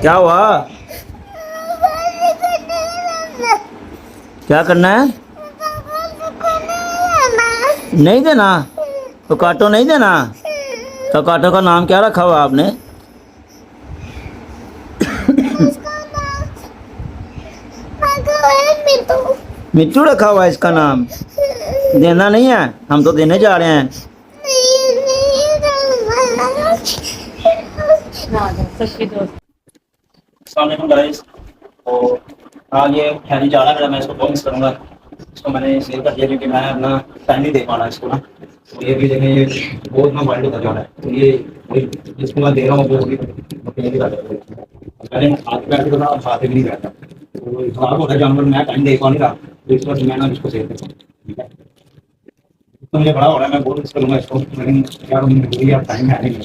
क्या हुआ? क्या करना है? नहीं देना तो काटो, नहीं देना तो काटो। का नाम क्या रखा हुआ आपने? मिट्टू रखा हुआ है इसका नाम। देना नहीं है, हम तो देने जा रहे हैं। अस्सलाम गाइस। तो आज ये खैरी जा रहा है मेरा, मैं इसको बहुत मिस करूँगा। इसको मैंने सेल कर दिया क्योंकि मैं अपना टाइम नहीं दे पा रहा इसको ना। तो ये भी देखें, ये बहुत ना वाइल्ड होता जा रहा है। तो ये जिसको मैं दे रहा हूँ वो भी अकेले कर रहा है। पहले हाथ बैठ के ना हाथ भी नहीं बैठता, तो खराब होता है जानवर, मैं टाइम दे पा नहीं रहा। तो इस वजह मैं ना इसको सेल करता हूँ, ठीक है। तो मुझे बड़ा हो रहा है, मैं बहुत मिस करूँगा इसको, लेकिन क्या टाइम है नहीं।